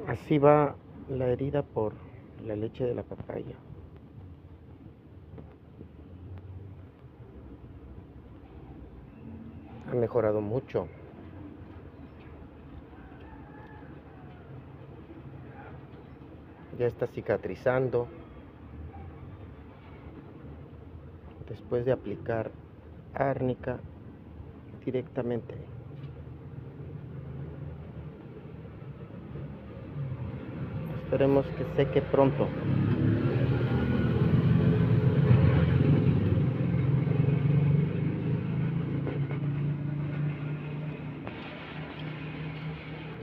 Así va la herida por la leche de la papaya. Ha mejorado mucho. Ya está cicatrizando. Después de aplicar árnica directamente. Esperemos que seque pronto.